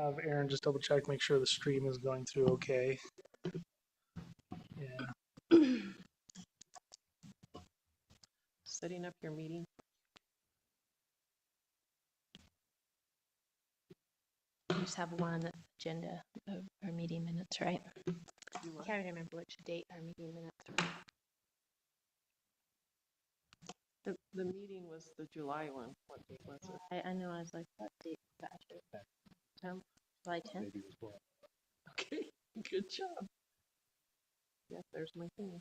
have Aaron just double check, make sure the stream is going through okay. Yeah. Setting up your meeting. We just have one agenda of our meeting minutes, right? I can't remember which date our meeting minutes were. The meeting was the July one. What date was it? I know, I was like, what date was that? July 10th? Maybe it was well. Okay, good job. Yes, there's my thing.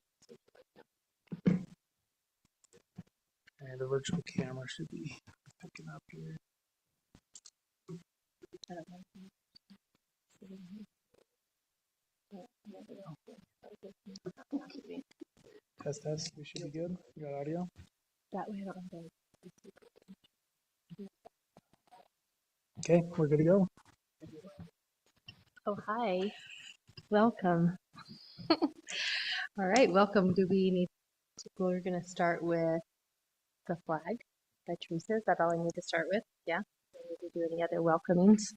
And the virtual camera should be picking up here. I don't know. Test, we should be good. You got audio? That way I don't have to. Okay, we're good to go. Oh, hi. Welcome. All right, welcome. Do we need to, we're going to start with the flag by Teresa. Is that all I need to start with? Yeah. Do we need to do any other welcomings?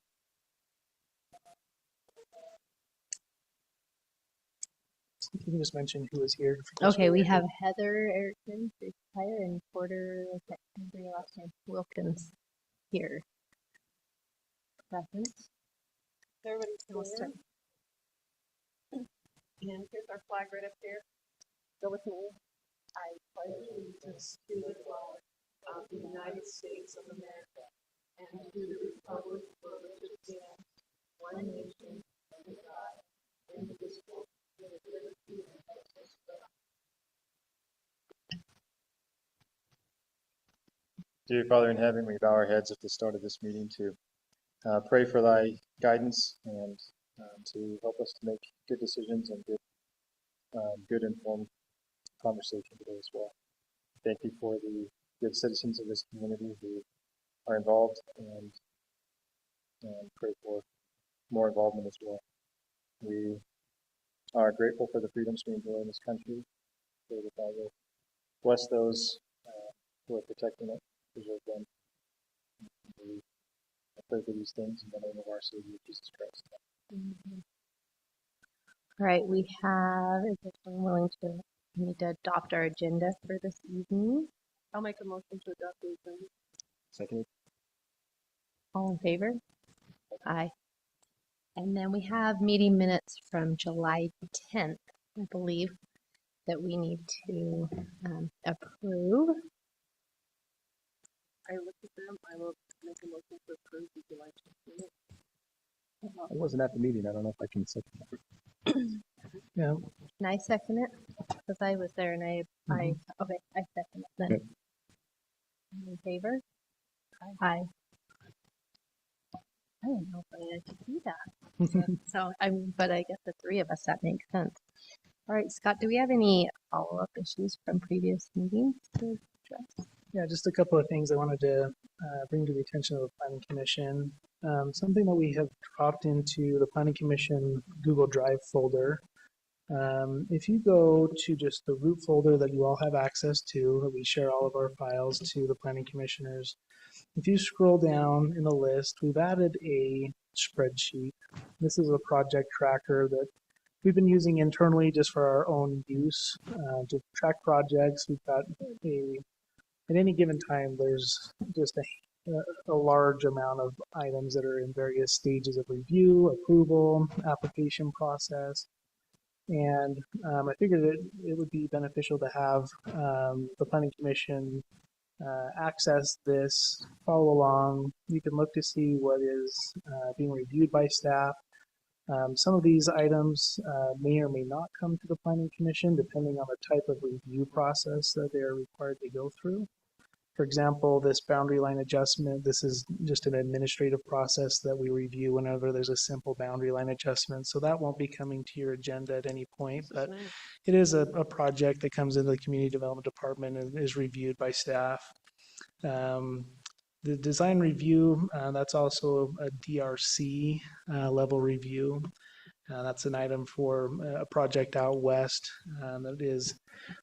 You can just mention who is here. Okay, we have Heather Erickson, Tyler, and Porter, I can't remember your last name, Wilkins here. Present. Everybody's We'll start. And here's our flag right up here. Go with me. I pledge allegiance to the flag of the United States of America and to the republic for which it stands, one nation, under God, indivisible, with liberty and justice for all. Dear Father in heaven, we bow our heads at the start of this meeting to pray for thy guidance and to help us to make good decisions and good informed conversation today as well. Thank you for the good citizens of this community who are involved and pray for more involvement as well. We are grateful for the freedoms we enjoy in this country. Pray that thou will bless those who are protecting it, preserve them. I pray for these things in the name of our Savior, Jesus Christ. All right, we have, is anyone willing to, we need to adopt our agenda for this evening? I'll make a motion to adopt the agenda. Second. All in favor? Aye. And then we have meeting minutes from July 10th, I believe, that we need to approve. I looked at them. I will make a motion to approve the July 10th minutes. I wasn't at the meeting. I don't know if I can second that. Yeah. Can I second it? Because I was there and I okay, I second it then. Okay. All in favor? Aye. I don't know if I had to do that. So, but I guess the three of us, that makes sense. All right, Scott, do we have any follow-up issues from previous meetings to address? Yeah, just a couple of things I wanted to bring to the attention of the Planning Commission. Something that we have dropped into the Planning Commission Google Drive folder. If you go to just the root folder that you all have access to, that we share all of our files to the Planning Commissioners, if you scroll down in the list, we've added a spreadsheet. This is a project tracker that we've been using internally just for our own use to track projects. We've got at any given time, there's just a large amount of items that are in various stages of review, approval, application process. And I figured it would be beneficial to have the Planning Commission access this, follow along. You can look to see what is being reviewed by staff. Some of these items may or may not come to the Planning Commission depending on the type of review process that they are required to go through. For example, this boundary line adjustment, this is just an administrative process that we review whenever there's a simple boundary line adjustment. So that won't be coming to your agenda at any point, but it is a project that comes into the Community Development Department and is reviewed by staff. The design review, that's also a DRC level review. That's an item for a project out west that is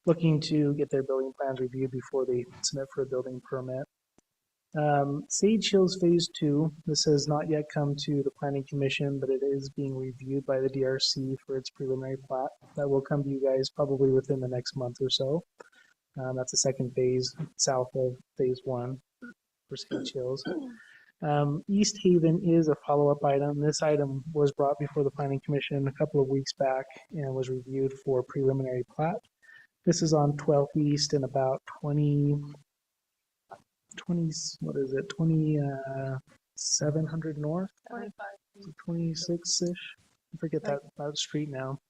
looking to get their building plans reviewed before they submit for a building permit. Sage Hills Phase 2, this has not yet come to the Planning Commission, but it is being reviewed by the DRC for its preliminary plat. That will come to you guys probably within the next month or so. That's the second phase south of Phase 1 for Sage Hills. East Haven is a follow-up item. This item was brought before the Planning Commission a couple of weeks back and was reviewed for preliminary plat. This is on 12th East and about 2700 north, 26-ish. I forget that street now.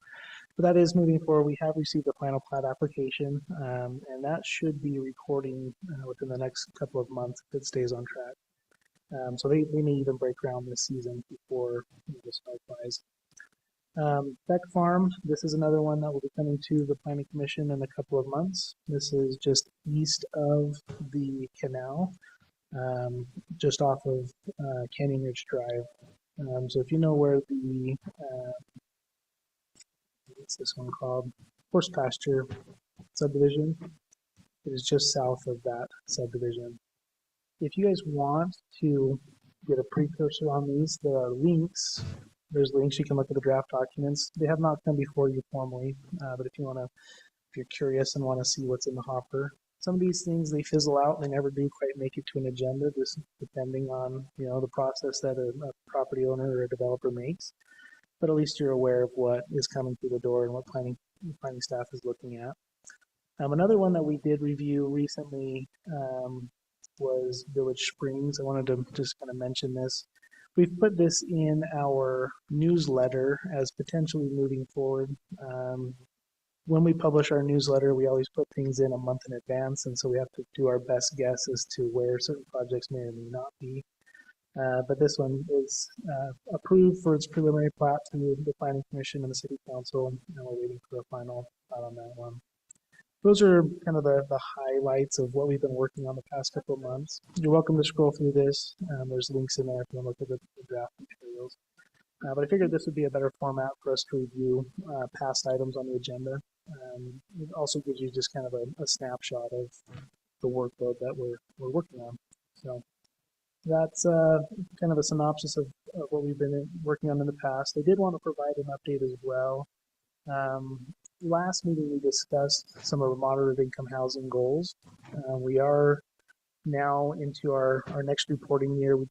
But that is moving forward. We have received a final plat application, and that should be recording within the next couple of months if it stays on track. So they may even break ground this season before the snow flies. Beck Farm, this is another one that will be coming to the Planning Commission in a couple of months. This is just east of the canal, just off of Canyon Ridge Drive. So if you know where the, what's this one called? Horse Pasture subdivision, it is just south of that subdivision. If you guys want to get a precursor on these, there are links. There's links. You can look at the draft documents. They have not come before you formally, but if you're curious and want to see what's in the hopper, some of these things they fizzle out. They never do quite make it to an agenda, just depending on the process that a property owner or a developer makes. But at least you're aware of what is coming through the door and what planning staff is looking at. Another one that we did review recently was Village Springs. I wanted to just kind of mention this. We've put this in our newsletter as potentially moving forward. When we publish our newsletter, we always put things in a month in advance, and so we have to do our best guess as to where certain projects may or may not be. But this one is approved for its preliminary plat through the Planning Commission and the City Council, and we're waiting for a final plat on that one. Those are kind of the highlights of what we've been working on the past couple of months. You're welcome to scroll through this. There's links in there if you want to look at the draft materials. But I figured this would be a better format for us to review past items on the agenda. It also gives you just kind of a snapshot of the workload that we're working on. So that's kind of a synopsis of what we've been working on in the past. I did want to provide an update as well. Last meeting we discussed some of the moderate income housing goals. We are now into our next reporting year. We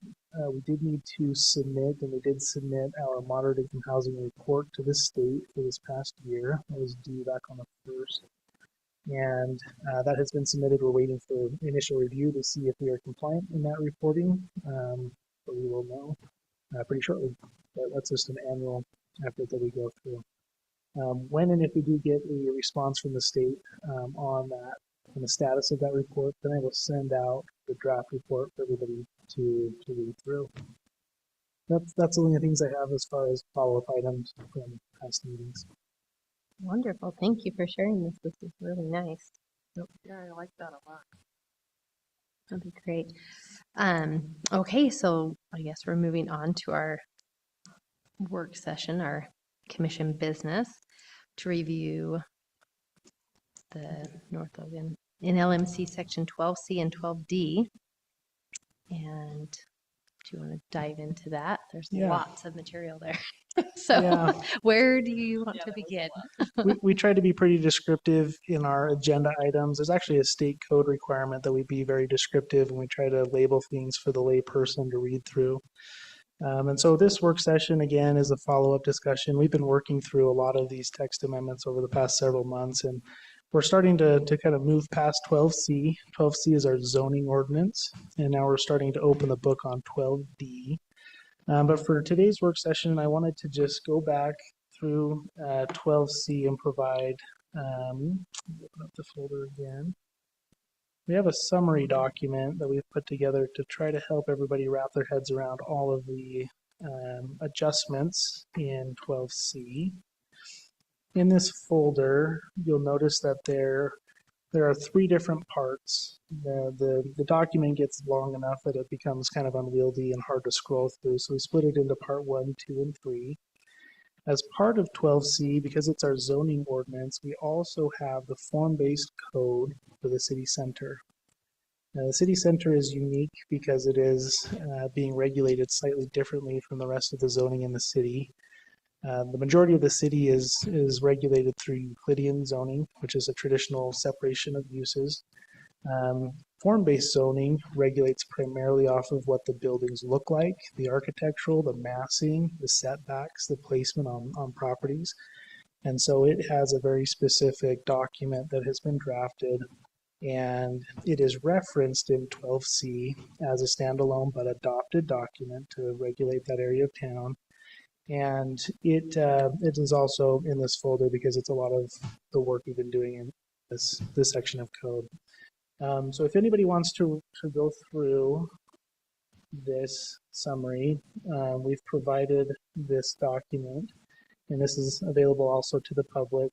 did need to submit, and we did submit our moderate income housing report to the state for this past year. It was due back on the 1st. And that has been submitted. We're waiting for initial review to see if we are compliant in that reporting. But we will know pretty shortly. But that's just an annual effort that we go through. When and if we do get a response from the state on that, on the status of that report, then I will send out the draft report for everybody to read through. That's only the things I have as far as follow-up items from past meetings. Wonderful. Thank you for sharing this. This is really nice. Yeah, I like that a lot. That'd be great. Okay, so I guess we're moving on to our work session, our commission business, to review the North Logan in LMC section 12C and 12D. And do you want to dive into that? There's lots of material there. So where do you want to begin? We try to be pretty descriptive in our agenda items. There's actually a state code requirement that we be very descriptive, and we try to label things for the lay person to read through. And so this work session, again, is a follow-up discussion. We've been working through a lot of these text amendments over the past several months, and we're starting to kind of move past 12C. 12C is our zoning ordinance, and now we're starting to open the book on 12D. But for today's work session, I wanted to just go back through 12C and provide, open up the folder again. We have a summary document that we've put together to try to help everybody wrap their heads around all of the adjustments in 12C. In this folder, you'll notice that there are three different parts. The document gets long enough that it becomes kind of unwieldy and hard to scroll through, so we split it into part 1, 2, and 3. As part of 12C, because it's our zoning ordinance, we also have the form-based code for the city center. The city center is unique because it is being regulated slightly differently from the rest of the zoning in the city. The majority of the city is regulated through Euclidean zoning, which is a traditional separation of uses. Form-based zoning regulates primarily off of what the buildings look like, the architectural, the massing, the setbacks, the placement on properties. And so it has a very specific document that has been drafted, and it is referenced in 12C as a standalone but adopted document to regulate that area of town. And it is also in this folder because it's a lot of the work we've been doing in this section of code. So if anybody wants to go through this summary, we've provided this document, and this is available also to the public.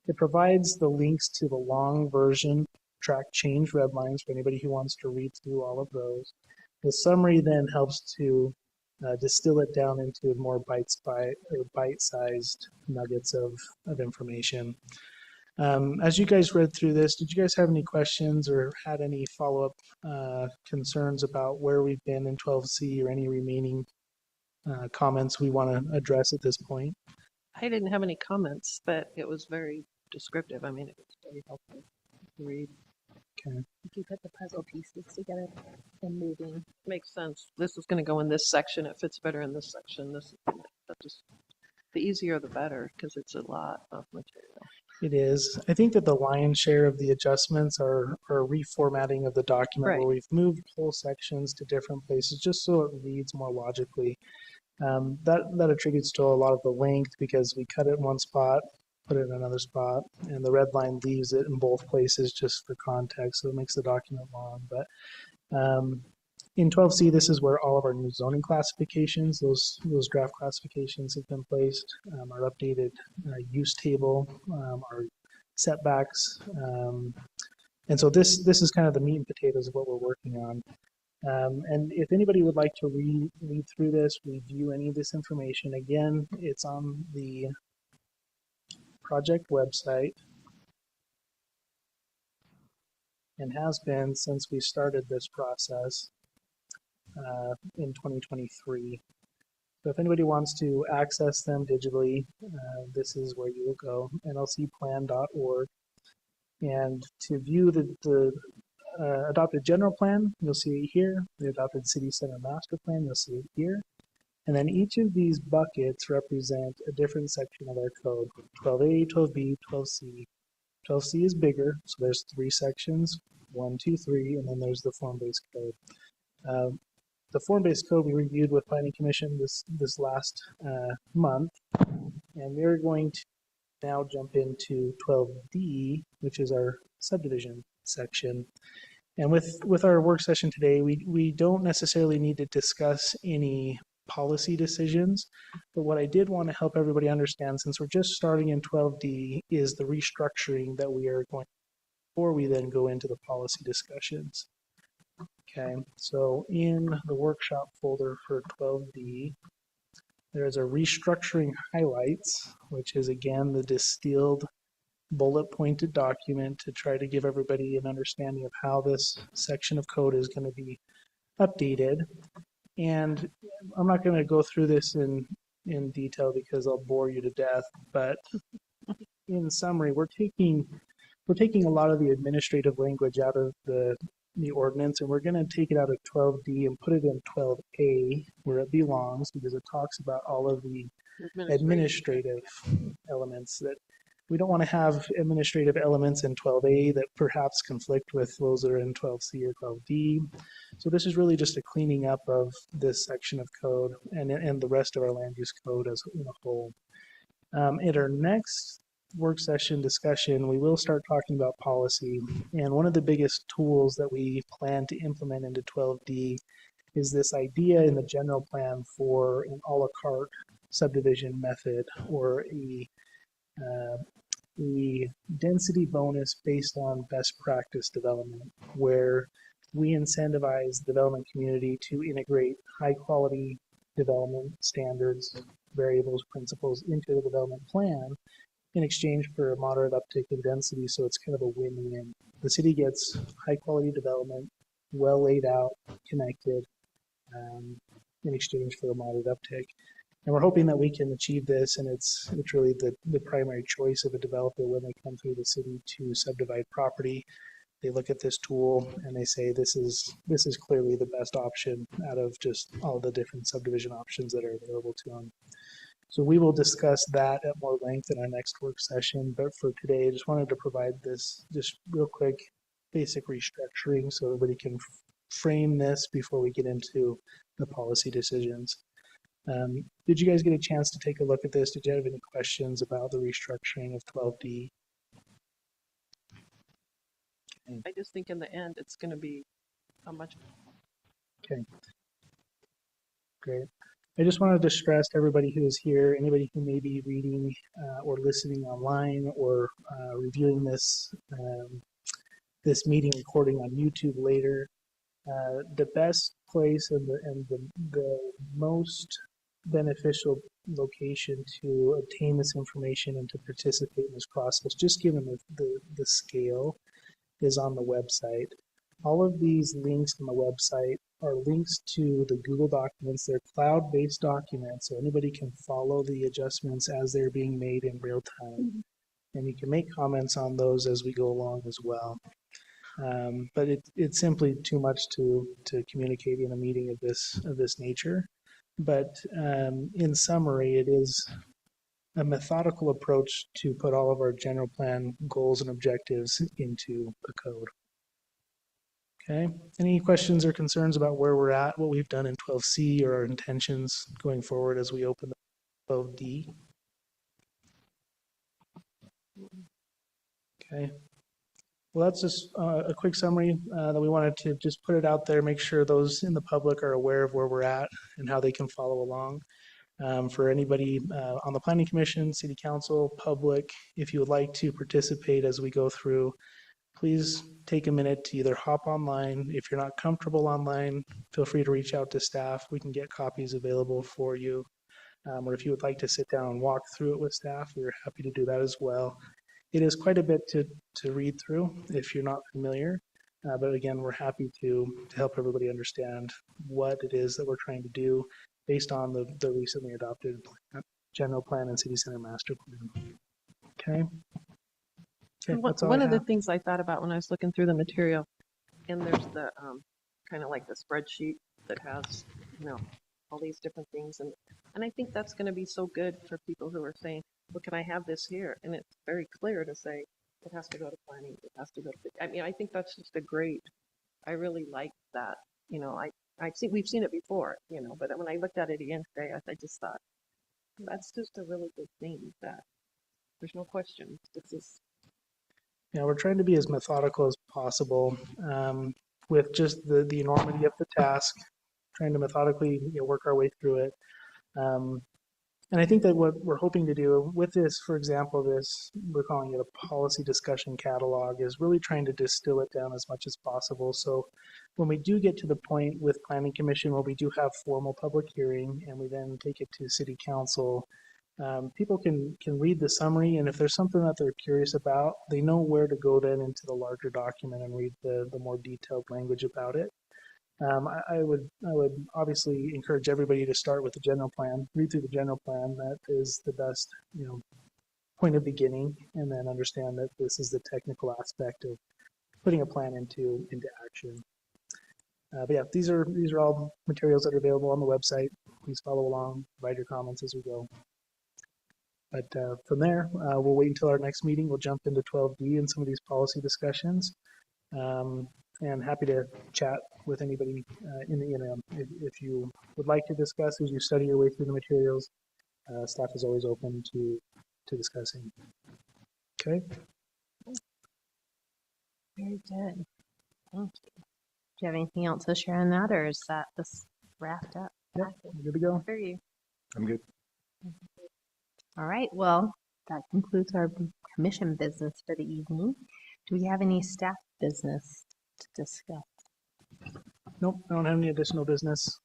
It provides the links to the long version track change red lines for anybody who wants to read through all of those. The summary then helps to distill it down into more bite-sized nuggets of information. As you guys read through this, did you guys have any questions or had any follow-up concerns about where we've been in 12C or any remaining comments we want to address at this point? I didn't have any comments, but it was very descriptive. I mean, it was very helpful to read. If you put the puzzle pieces together and moving. Makes sense. This is going to go in this section. It fits better in this section. The easier the better, because it's a lot of material. It is. I think that the lion's share of the adjustments are reformatting of the document Right. where we've moved whole sections to different places just so it reads more logically. That attributes to a lot of the length because we cut it in one spot, put it in another spot, and the red line leaves it in both places just for context, so it makes the document long. But in 12C, this is where all of our new zoning classifications, those draft classifications have been placed, our updated use table, our setbacks. And so this is kind of the meat and potatoes of what we're working on. And if anybody would like to read through this, review any of this information, again, it's on the project website and has been since we started this process in 2023. So if anybody wants to access them digitally, this is where you will go, nlcplan.org. And to view the adopted general plan, you'll see it here. The adopted city center master plan, you'll see it here. And then each of these buckets represent a different section of our code, 12A, 12B, 12C. 12C is bigger, so there's 3 sections, 1, 2, 3, and then there's the form-based code. The form-based code we reviewed with Planning Commission this last month, and we're going to now jump into 12D, which is our subdivision section. And with our work session today, we don't necessarily need to discuss any policy decisions, but what I did want to help everybody understand, since we're just starting in 12D, is the restructuring that we are going before we then go into the policy discussions. Okay, so in the workshop folder for 12D, there's a restructuring highlights, which is again the distilled bullet pointed document to try to give everybody an understanding of how this section of code is going to be updated. And I'm not going to go through this in detail because I'll bore you to death, but in summary, we're taking a lot of the administrative language out of the ordinance, and we're going to take it out of 12D and put it in 12A where it belongs, because it talks about all of the administrative elements. That we don't want to have administrative elements in 12A that perhaps conflict with those that are in 12C or 12D. So this is really just a cleaning up of this section of code and the rest of our land use code as a whole. In our next work session discussion, we will start talking about policy. And one of the biggest tools that we plan to implement into 12D is this idea in the general plan for an a la carte subdivision method, or a density bonus based on best practice development, where we incentivize the development community to integrate high quality development standards, variables, principles into the development plan in exchange for a moderate uptick in density. So it's kind of a win-win. The city gets high quality development, well laid out, connected, in exchange for a moderate uptick. And we're hoping that we can achieve this, and it's really the primary choice of a developer when they come through the city to subdivide property. They look at this tool and they say this is clearly the best option out of just all the different subdivision options that are available to them. So we will discuss that at more length in our next work session. But for today, I just wanted to provide this just real quick basic restructuring so everybody can frame this before we get into the policy decisions. Did you guys get a chance to take a look at this? Did you have any questions about the restructuring of 12D? I just think in the end, it's going to be a much. Okay, great. I just wanted to stress to everybody who is here, anybody who may be reading or listening online or reviewing this this meeting recording on YouTube later, the best place and the most beneficial location to obtain this information and to participate in this process, just given the scale, is on the website. All of these links on the website are links to the Google documents. They're cloud-based documents, so anybody can follow the adjustments as they're being made in real time. And you can make comments on those as we go along as well. But it's simply too much to communicate in a meeting of this nature. But in summary, it is a methodical approach to put all of our general plan goals and objectives into the code. Okay, any questions or concerns about where we're at, what we've done in 12C, or our intentions going forward as we open the 12D? Okay, well, that's just a quick summary that we wanted to just put it out there, make sure those in the public are aware of where we're at and how they can follow along. For anybody on the Planning Commission, City Council, public, if you would like to participate as we go through, please take a minute to either hop online. If you're not comfortable online, feel free to reach out to staff. We can get copies available for you. Or if you would like to sit down and walk through it with staff, we're happy to do that as well. It is quite a bit to read through if you're not familiar. But again, we're happy to help everybody understand what it is that we're trying to do based on the recently adopted general plan and city center master plan. Okay. Okay, that's all One I of the have. things I thought about when I was looking through the material, and there's the kind of like the spreadsheet that has, all these different things, and I think that's going to be so good for people who are saying, well, can I have this here? And it's very clear to say it has to go to planning, it has to go to. I mean, I think that's just a great. I really like that. We've seen it before, but when I looked at it again today, I just thought that's just a really good thing that there's no question. This is. Yeah, we're trying to be as methodical as possible with just the enormity of the task, trying to methodically work our way through it. And I think that what we're hoping to do with this, for example, we're calling it a policy discussion catalog, is really trying to distill it down as much as possible. So when we do get to the point with Planning Commission where we do have formal public hearing and we then take it to City Council, people can read the summary, and if there's something that they're curious about, they know where to go then into the larger document and read the more detailed language about it. I would obviously encourage everybody to start with the general plan, read through the general plan. That is the best, point of beginning, and then understand that this is the technical aspect of putting a plan into action. But yeah, these are all materials that are available on the website. Please follow along, provide your comments as we go. But from there, we'll wait until our next meeting. We'll jump into 12D and some of these policy discussions. And happy to chat with anybody in the interim. If you would like to discuss as you study your way through the materials, staff is always open to discussing. Okay. Very good. Thank you. Do you have anything else to share on that, or is that this wrapped up? Yep, we're good to go. For you. I'm good. All right. Well, that concludes our commission business for the evening. Do we have any staff business to discuss? Nope, I don't have any additional business.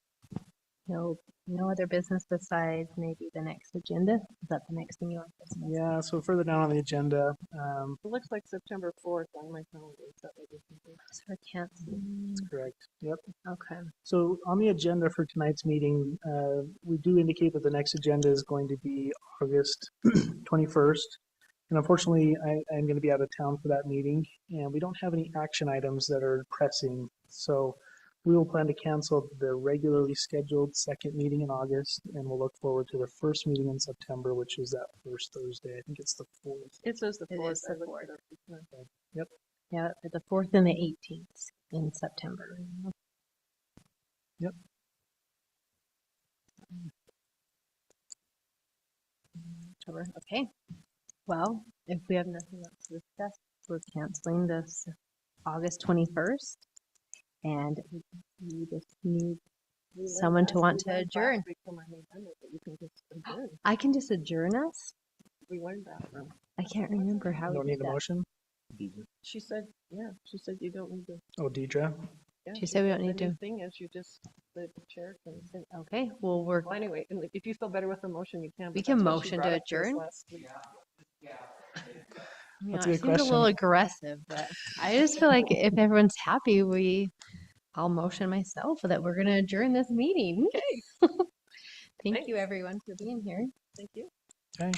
No other business besides maybe the next agenda? Is that the next thing you want to discuss? Yeah, so further down on the agenda, It looks like September 4th on my calendar. Is that what you're thinking? So we're canceling. correct. Yep. Okay. So on the agenda for tonight's meeting, we do indicate that the next agenda is going to be August 21st. And unfortunately, I'm going to be out of town for that meeting, and we don't have any action items that are pressing. So we will plan to cancel the regularly scheduled second meeting in August, and we'll look forward to the first meeting in September, which is that first Thursday. I think it's the 4th. It says the It 4th. is the I looked 4th. it up before. Yeah, the 4th and the 18th in September. Yep. October. Okay. Well, if we have nothing else to discuss, we're canceling this August 21st. And we just need We went someone to last- want we to went last adjourn. week from our new vendor, but you can just adjourn. I can just adjourn us. We went bathroom. I can't remember how Don't we need did a that. motion? She said, yeah, she said you don't need to. Oh, Deidre? Yeah, She said we don't the need new to. thing is you just, the chair can say, Okay, well, we're, well, anyway, and if you feel better with the motion, you can. We but can that's what she motion brought to up to us adjourn? last week. you That's know, a it good seems a little question. aggressive, but I just feel like if everyone's happy, I'll motion myself that we're going to adjourn this meeting. Okay, Thank you Thanks. everyone for being here. thank you. Okay.